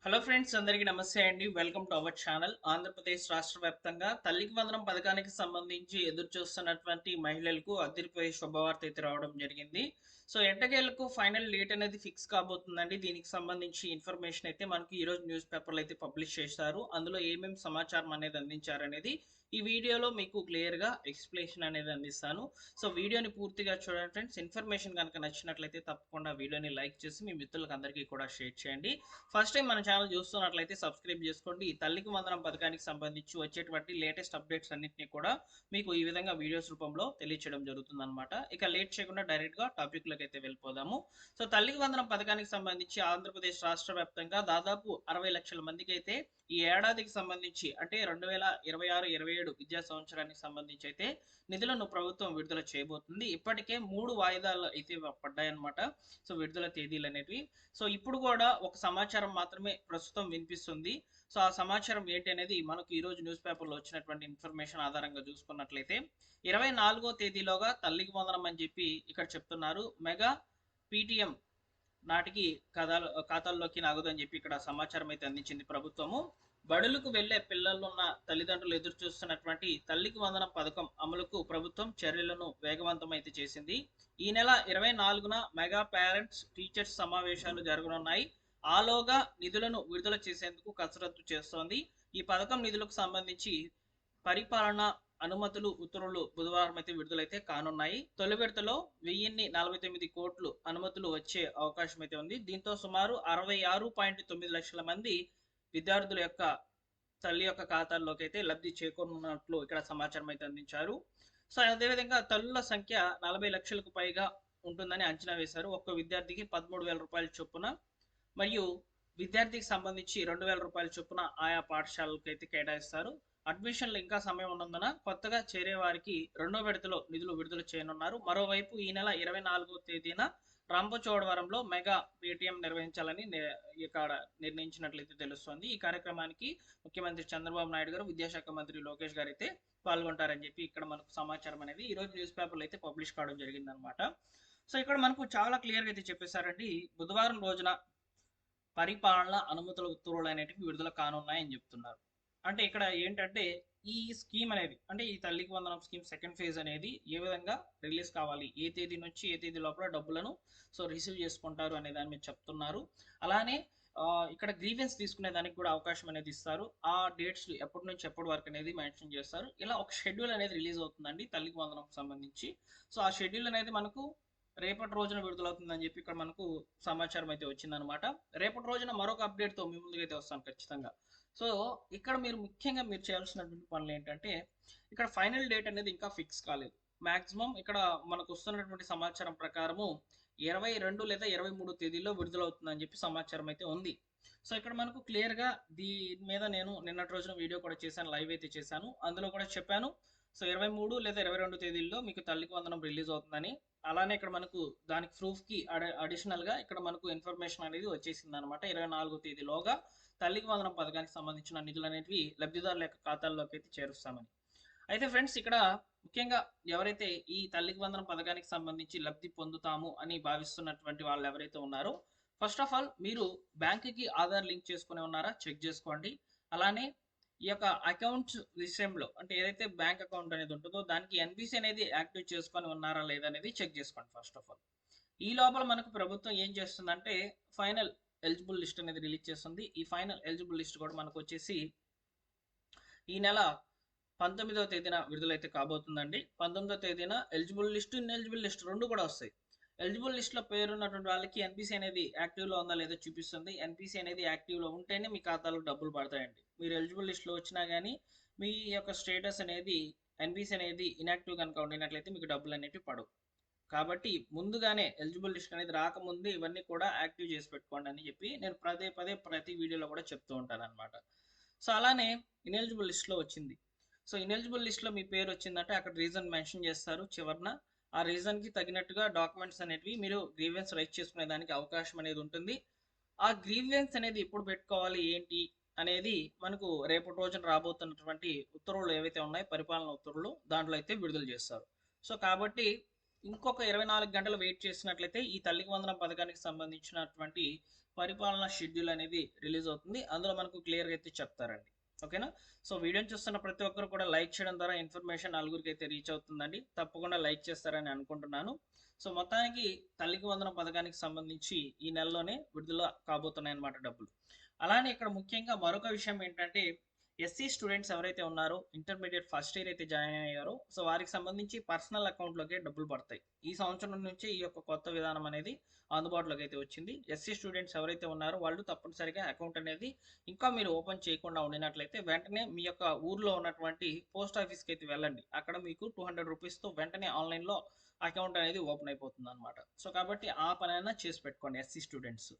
Hello friends, అందరికీ నమస్తే అండి. Welcome to our channel. Andhra Pradesh రాష్ట్ర వ్యాప్తంగా తల్లికి వందనం పథకానికి సంబంధించి ఎదురు చూస్తున్నటువంటి మహిళలకు అదిరిపోయే శుభవార్త అయితే రావడం జరిగింది. సో ఎట్టకేలకు ఫైనల్ డేట్ అనేది ఫిక్స్ కాబోతుందండి. దీనికి సంబంధించి ఇన్ఫర్మేషన్ అయితే మనకి ఈరోజు న్యూస్ పేపర్లో అయితే పబ్లిష్ చేశారు. అందులో ఏమేమి సమాచారం అనేది అందించారనేది ఈ వీడియోలో మీకు క్లియర్గా ఎక్స్ప్లెనేషన్ అనేది అందిస్తాను. సో వీడియోని పూర్తిగా చూడండి ఫ్రెండ్స్. ఇన్ఫర్మేషన్ కనుక నచ్చినట్లయితే తప్పకుండా వీడియోని లైక్ చేసి మీ మిత్రులకు అందరికీ కూడా షేర్ చేయండి. ఫస్ట్ టైం మన ఛానల్ చూస్తున్నట్లయితే సబ్స్క్రైబ్ చేసుకోండి. ఈ తల్లికి వందనం పథకానికి సంబంధించి వచ్చేటువంటి లేటెస్ట్ అప్డేట్స్ అన్నింటినీ కూడా మీకు ఈ విధంగా వీడియోస్ రూపంలో తెలియచేయడం జరుగుతుంది అనమాట. ఇక లేట్ చేయకుండా డైరెక్ట్ గా టాపిక్ లోకి అయితే వెళ్ళిపోదాము. సో తల్లికి వందనం పథకానికి సంబంధించి ఆంధ్రప్రదేశ్ రాష్ట్ర వ్యాప్తంగా దాదాపు 60 లక్షల మందికి అయితే ఈ ఏడాదికి సంబంధించి అంటే 2026-27 విద్యా సంవత్సరానికి సంబంధించి అయితే నిధులను ప్రభుత్వం విడుదల చేయబోతుంది. ఇప్పటికే 3 వాయిదాలు అయితే పడ్డాయన్నమాట. సో విడుదల తేదీలు అనేవి. సో ఇప్పుడు కూడా ఒక సమాచారం మాత్రమే ప్రస్తుతం వినిపిస్తుంది. సో ఆ సమాచారం ఏంటి అనేది మనకు ఈ రోజు న్యూస్ పేపర్లో వచ్చినటువంటి ఇన్ఫర్మేషన్ ఆధారంగా చూసుకున్నట్లయితే 24వ తేదీలోగా తల్లికి వందనం అని చెప్పి ఇక్కడ చెప్తున్నారు. మెగా పీటీఎం నాటికి ఖాతాల్లోకి నగదని చెప్పి ఇక్కడ సమాచారం అయితే అందించింది ప్రభుత్వము. బడులకు వెళ్లే పిల్లలున్న తల్లిదండ్రులు ఎదురు చూస్తున్నటువంటి తల్లికి వందనం పథకం అమలుకు ప్రభుత్వం చర్యలను వేగవంతం అయితే చేసింది. ఈ నెల 24న మెగా పేరెంట్స్ టీచర్స్ సమావేశాలు జరగనున్నాయి. ఆలోగా నిధులను విడుదల చేసేందుకు కసరత్తు చేస్తోంది. ఈ పథకం నిధులకు సంబంధించి పరిపాలన అనుమతులు ఉత్తర్వులు బుధవారం అయితే విడుదలైతే కానున్నాయి. తొలి విడతలో 1049 కోట్లు అనుమతులు వచ్చే అవకాశం అయితే ఉంది. దీంతో సుమారు 66.9 లక్షల మంది విద్యార్థుల యొక్క తల్లి యొక్క ఖాతాల్లోకి అయితే లబ్ధి చేకూరున్నట్లు ఇక్కడ సమాచారం అయితే అందించారు. సో అదేవిధంగా తల్లుల సంఖ్య 40 లక్షలకు పైగా ఉంటుందని అంచనా వేశారు. ఒక్క విద్యార్థికి 13,000 రూపాయల చొప్పున మరియు విద్యార్థికి సంబంధించి 2,000 రూపాయల చొప్పున ఆయా పాఠశాలలకు అయితే కేటాయిస్తారు. అడ్మిషన్లు ఇంకా సమయం ఉన్నందున కొత్తగా చేరే వారికి రెండో విడతలో నిధులు విడుదల చేయనున్నారు. మరోవైపు ఈ నెల 24వ తేదీన రంపచోడవరంలో మెగా పేటీఎం నిర్వహించాలని ఇక్కడ నిర్ణయించినట్లయితే తెలుస్తోంది. ఈ కార్యక్రమానికి ముఖ్యమంత్రి చంద్రబాబు నాయుడు గారు, విద్యాశాఖ మంత్రి లోకేష్ గారు అయితే పాల్గొంటారని చెప్పి ఇక్కడ మనకు సమాచారం అనేది ఈ రోజు న్యూస్ పేపర్లో అయితే పబ్లిష్ కావడం జరిగిందనమాట. సో ఇక్కడ మనకు చాలా క్లియర్గా అయితే చెప్పేశారండి. బుధవారం రోజున పరిపాలన అనుమతుల ఉత్తర్వులు అనేటివి విడుదల కానున్నాయని చెప్తున్నారు. అంటే ఇక్కడ ఏంటంటే ఈ స్కీమ్ అనేది అంటే ఈ తల్లికి వందనం స్కీమ్ సెకండ్ ఫేజ్ అనేది ఏ విధంగా రిలీజ్ కావాలి, ఏ తేదీ నుంచి ఏ తేదీ లోపల డబ్బులను సో రిసీవ్ చేసుకుంటారు అనే దాని మీద చెప్తున్నారు. అలానే ఇక్కడ గ్రీవెన్స్ తీసుకునే దానికి కూడా అవకాశం అనేది ఇస్తారు. ఆ డేట్స్ ఎప్పటి నుంచి ఎప్పటి వరకు అనేది మెన్షన్ చేస్తారు. ఇలా ఒక షెడ్యూల్ అనేది రిలీజ్ అవుతుందండి తల్లికి వందనం సంబంధించి. సో ఆ షెడ్యూల్ అనేది మనకు రేపటి రోజున విడుదలవుతుందని చెప్పి ఇక్కడ మనకు సమాచారం అయితే వచ్చిందనమాట. రేపటి రోజున మరొక అప్డేట్తో మీ ముందుకైతే వస్తాను ఖచ్చితంగా. సో ఇక్కడ మీరు ముఖ్యంగా మీరు చేయాల్సినటువంటి పనులు ఏంటంటే ఇక్కడ ఫైనల్ డేట్ అనేది ఇంకా ఫిక్స్ కాలేదు. మాక్సిమం ఇక్కడ మనకు వస్తున్నటువంటి సమాచారం ప్రకారము 22 లేదా 23 తేదీలో విడుదలవుతుందని చెప్పి సమాచారం అయితే ఉంది. సో ఇక్కడ మనకు క్లియర్గా దీని మీద నేను నిన్నటి రోజున వీడియో కూడా చేశాను, లైవ్ అయితే చేశాను. అందులో కూడా చెప్పాను. సో 23 లేదా 22 తేదీల్లో మీకు తల్లికి వందనం రిలీజ్ అవుతుందని. అలానే ఇక్కడ మనకు దానికి ప్రూఫ్కి అడిషనల్గా ఇక్కడ మనకు ఇన్ఫర్మేషన్ అనేది వచ్చేసింది అనమాట. 24 తేదీలోగా తల్లికి వందనం పథకానికి సంబంధించిన నిధులు అనేవి లబ్ధిదారుల యొక్క ఖాతాల్లోకి అయితే చేరుస్తామని. అయితే ఫ్రెండ్స్ ఇక్కడ ముఖ్యంగా ఎవరైతే ఈ తల్లికి వందనం పథకానికి సంబంధించి లబ్ధి పొందుతాము అని భావిస్తున్నటువంటి వాళ్ళు ఎవరైతే ఉన్నారో ఫస్ట్ ఆఫ్ ఆల్ మీరు బ్యాంకుకి ఆధార్ లింక్ చేసుకుని ఉన్నారా చెక్ చేసుకోండి. అలానే ఈ యొక్క అకౌంట్స్ విషయంలో అంటే ఏదైతే బ్యాంక్ అకౌంట్ అనేది ఉంటుందో దానికి ఎన్బిసి అనేది యాక్టివ్ చేసుకొని ఉన్నారా లేదా అనేది చెక్ చేసుకోండి ఫస్ట్ ఆఫ్ ఆల్. ఈ లోపల మనకు ప్రభుత్వం ఏం చేస్తుందంటే ఫైనల్ ఎలిజిబుల్ లిస్ట్ అనేది రిలీజ్ చేస్తుంది. ఈ ఫైనల్ ఎలిజిబుల్ లిస్ట్ కూడా మనకు వచ్చేసి ఈ నెల 19వ తేదీన విడుదలైతే కాబోతుందండి. 19వ తేదీన ఎలిజిబుల్ లిస్ట్, ఇన్ఎలిజిబుల్ లిస్ట్ రెండు కూడా వస్తాయి. ఎలిజిబుల్ లిస్ట్లో పేరున్నటువంటి వాళ్ళకి ఎన్పిసి అనేది యాక్టివ్లో ఉందా లేదో చూపిస్తుంది. ఎన్పిసి అనేది యాక్టివ్లో ఉంటేనే మీ ఖాతాలో డబ్బులు పడతాయండి. మీరు ఎలిజిబుల్ లిస్ట్లో వచ్చినా కానీ మీ యొక్క స్టేటస్ అనేది ఎన్పిసి అనేది ఇన్యాక్టివ్ కనుక ఉండినట్లయితే మీకు డబ్బులు అనేవి పడవు. కాబట్టి ముందుగానే ఎలిజిబుల్ లిస్ట్ అనేది రాకముందే ఇవన్నీ కూడా యాక్టివ్ చేసి పెట్టుకోండి అని చెప్పి నేను పదే పదే ప్రతి వీడియోలో కూడా చెప్తూ ఉంటాను అనమాట. సో అలానే ఇనెలిజిబుల్ లిస్ట్లో వచ్చింది. సో ఇనెలిజిబుల్ లిస్ట్లో మీ పేరు వచ్చిందంటే అక్కడ రీజన్ మెన్షన్ చేస్తారు చివరన. ఆ రీజన్కి తగినట్టుగా డాక్యుమెంట్స్ అనేవి మీరు గ్రీవెన్స్ రైట్ చేసుకునే దానికి అవకాశం అనేది ఉంటుంది. ఆ గ్రీవెన్స్ అనేది ఎప్పుడు పెట్టుకోవాలి ఏంటి అనేది మనకు రేపటి రోజున రాబోతున్నటువంటి ఉత్తర్వులు ఏవైతే ఉన్నాయో పరిపాలన ఉత్తర్వులు దాంట్లో అయితే విడుదల చేస్తారు. సో కాబట్టి ఇంకొక 24 గంటలు వెయిట్ చేసినట్లయితే ఈ తల్లికి వందనం పథకానికి సంబంధించినటువంటి పరిపాలన షెడ్యూల్ అనేది రిలీజ్ అవుతుంది. అందులో మనకు క్లియర్గా అయితే చెప్తారండి. ఓకేనా? సో వీడియోని చూస్తున్న ప్రతి ఒక్కరు కూడా లైక్ చేయడం ద్వారా ఇన్ఫర్మేషన్ నలుగురికి అయితే రీచ్ అవుతుందండి. తప్పకుండా లైక్ చేస్తారని అనుకుంటున్నాను. సో మొత్తానికి తల్లికి వందనం పథకానికి సంబంధించి ఈ నెలలోనే విడుదల కాబోతున్నాయి అన్నమాట డబ్బులు. అలానే ఇక్కడ ముఖ్యంగా మరొక విషయం ఏంటంటే ఎస్సీ స్టూడెంట్స్ ఎవరైతే ఉన్నారో ఇంటర్మీడియట్ ఫస్ట్ ఇయర్ అయితే జాయిన్ అయ్యారో సో వారికి సంబంధించి పర్సనల్ అకౌంట్లోకి డబ్బులు పడతాయి. ఈ సంవత్సరం నుంచి ఈ యొక్క కొత్త విధానం అనేది అందుబాటులోకి అయితే వచ్చింది. ఎస్సీ స్టూడెంట్స్ ఎవరైతే ఉన్నారో వాళ్ళు తప్పనిసరిగా అకౌంట్ అనేది ఇంకా మీరు ఓపెన్ చేయకుండా ఉండినట్లయితే వెంటనే మీ యొక్క ఊర్లో ఉన్నటువంటి పోస్ట్ ఆఫీస్కి అయితే వెళ్ళండి. అక్కడ మీకు 200 రూపీస్తో వెంటనే ఆన్లైన్లో అకౌంట్ అనేది ఓపెన్ అయిపోతుంది అనమాట. సో కాబట్టి ఆ పనైనా చేసి పెట్టుకోండి ఎస్సీ స్టూడెంట్స్.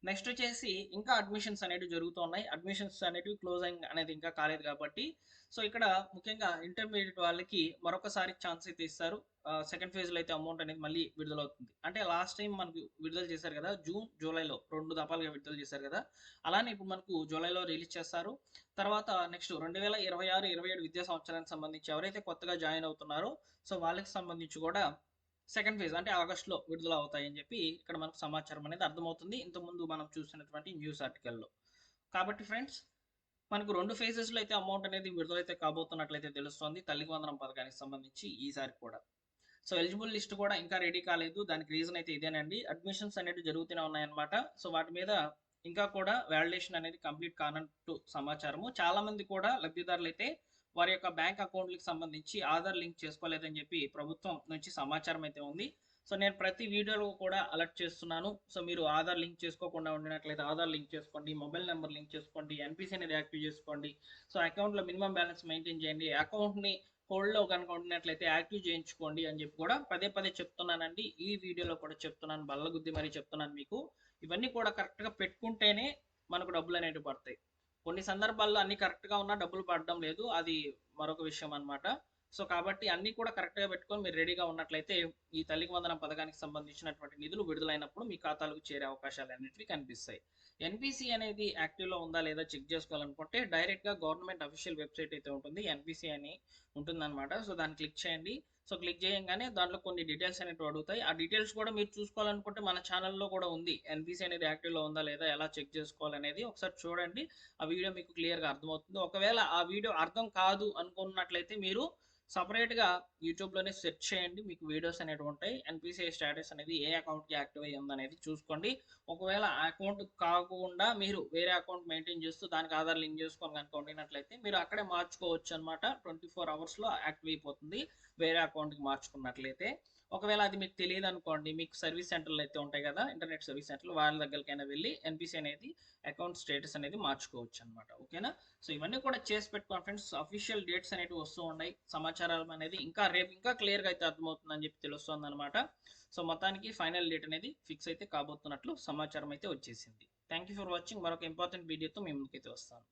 నెక్స్ట్ వచ్చేసి ఇంకా అడ్మిషన్స్ అనేవి జరుగుతున్నాయి. అడ్మిషన్స్ అనేవి క్లోజింగ్ అనేది ఇంకా కాలేదు కాబట్టి సో ఇక్కడ ముఖ్యంగా ఇంటర్మీడియట్ వాళ్ళకి మరొకసారి ఛాన్స్ అయితే ఇస్తారు. సెకండ్ ఫేజ్లో అయితే అమౌంట్ అనేది మళ్ళీ విడుదలవుతుంది. అంటే లాస్ట్ టైం మనకు విడుదల చేశారు కదా, జూన్ జూలైలో 2 దఫాలుగా విడుదల చేశారు కదా, అలానే ఇప్పుడు మనకు జూలైలో రిలీజ్ చేస్తారు. తర్వాత నెక్స్ట్ 2026-27 విద్యా సంవత్సరానికి సంబంధించి ఎవరైతే కొత్తగా జాయిన్ అవుతున్నారో సో వాళ్ళకి సంబంధించి కూడా సెకండ్ ఫేజ్ అంటే ఆగస్టులో విడుదల అవుతాయని చెప్పి ఇక్కడ మనకు సమాచారం అనేది అర్థమవుతుంది ఇంతకుముందు మనం చూసినటువంటి న్యూస్ ఆర్టికల్లో. కాబట్టి ఫ్రెండ్స్ మనకు 2 ఫేజెస్లో అయితే అమౌంట్ అనేది విడుదలైతే కాబోతున్నట్లయితే తెలుస్తోంది తల్లికి వందనం పథకానికి సంబంధించి ఈసారి కూడా. సో ఎలిజిబుల్ లిస్ట్ కూడా ఇంకా రెడీ కాలేదు. దానికి రీజన్ అయితే ఇదేనండి. అడ్మిషన్స్ అనేవి జరుగుతూనే ఉన్నాయన్నమాట. సో వాటి మీద ఇంకా కూడా వాలిడేషన్ అనేది కంప్లీట్ కానట్టు సమాచారము. చాలా మంది కూడా లబ్ధిదారులు అయితే వారి యొక్క బ్యాంక్ అకౌంట్లకు సంబంధించి ఆధార్ లింక్ చేసుకోలేదని చెప్పి ప్రభుత్వం నుంచి సమాచారం అయితే ఉంది. సో నేను ప్రతి వీడియోలో కూడా అలర్ట్ చేస్తున్నాను. సో మీరు ఆధార్ లింక్ చేసుకోకుండా ఉండినట్లయితే ఆధార్ లింక్ చేసుకోండి, మొబైల్ నెంబర్ లింక్ చేసుకోండి, ఎన్పిసి అనేది యాక్టివ్ చేసుకోండి. సో అకౌంట్లో మినిమం బ్యాలెన్స్ మెయింటైన్ చేయండి. అకౌంట్ని హోల్డ్లో కనుక ఉండినట్లయితే యాక్టివ్ చేయించుకోండి అని చెప్పి కూడా పదే పదే చెప్తున్నానండి. ఈ వీడియోలో కూడా చెప్తున్నాను, బల్లగుద్ది మరీ చెప్తున్నాను మీకు. ఇవన్నీ కూడా కరెక్ట్గా పెట్టుకుంటేనే మనకు డబ్బులు అనేవి పడతాయి. కొన్ని సందర్భాల్లో అన్ని కరెక్ట్గా ఉన్నా డబ్బులు పడడం లేదు, అది మరొక విషయం అనమాట. సో కాబట్టి అన్ని కూడా కరెక్ట్గా పెట్టుకొని మీరు రెడీగా ఉన్నట్లయితే ఈ తల్లికి వందనం పథకానికి సంబంధించినటువంటి నిధులు విడుదలైనప్పుడు మీ ఖాతాలకు చేరే అవకాశాలు అనేటివి కనిపిస్తాయి. ఎన్పిసి అనేది యాక్టివ్లో ఉందా లేదా చెక్ చేసుకోవాలనుకుంటే డైరెక్ట్గా గవర్నమెంట్ అఫీషియల్ వెబ్సైట్ అయితే ఉంటుంది, ఎన్పిసి అని ఉంటుందన్నమాట. సో దాన్ని క్లిక్ చేయండి. సో క్లిక్ చేయగానే దాంట్లో కొన్ని డీటెయిల్స్ అనేవి అడుగుతాయి. ఆ డీటెయిల్స్ కూడా మీరు చూసుకోవాలనుకుంటే మన ఛానల్లో కూడా ఉంది, ఎన్పిసి అనేది యాక్టివ్లో ఉందా లేదా ఎలా చెక్ చేసుకోవాలనేది ఒకసారి చూడండి. ఆ వీడియో మీకు క్లియర్గా అర్థమవుతుంది. ఒకవేళ ఆ వీడియో అర్థం కాదు అనుకున్నట్లయితే మీరు సపరేట్గా యూట్యూబ్లోనే సెర్చ్ చేయండి, మీకు వీడియోస్ అనేవి ఉంటాయి. ఎన్పిసిఐ స్టేటస్ అనేది ఏ అకౌంట్కి యాక్టివ్ అయ్యి ఉందనేది చూసుకోండి. ఒకవేళ ఆ అకౌంట్ కాకుండా మీరు వేరే అకౌంట్ మెయింటైన్ చేస్తూ దానికి ఆధార్ లింక్ చేసుకొని కనుక ఉండినట్లయితే మీరు అక్కడే మార్చుకోవచ్చు అనమాట. 24 అవర్స్లో యాక్టివ్ అయిపోతుంది వేరే అకౌంట్కి మార్చుకున్నట్లయితే. ఒకవేళ అది మీకు తెలియదు అనుకోండి, మీకు సర్వీస్ సెంటర్లు అయితే ఉంటాయి కదా, ఇంటర్నెట్ సర్వీస్ సెంటర్లు, వాళ్ళ దగ్గరికైనా వెళ్ళి ఎన్పిసి అనేది అకౌంట్ స్టేటస్ అనేది మార్చుకోవచ్చు అనమాట. ఓకేనా? సో ఇవన్నీ కూడా చేసి పెట్టుకోండి ఫ్రెండ్స్. అఫీషియల్ డేట్స్ అనేవి వస్తూ ఉన్నాయి, సమాచారం అనేది ఇంకా రేపు ఇంకా క్లియర్గా అయితే అర్థమవుతుందని చెప్పి తెలుస్తుంది అనమాట. సో మొత్తానికి ఫైనల్ డేట్ అనేది ఫిక్స్ అయితే కాబోతున్నట్లు సమాచారం అయితే వచ్చేసింది. Thank you for watching. మరొక ఇంపార్టెంట్ వీడియోతో మీ ముందుకైతే వస్తాను.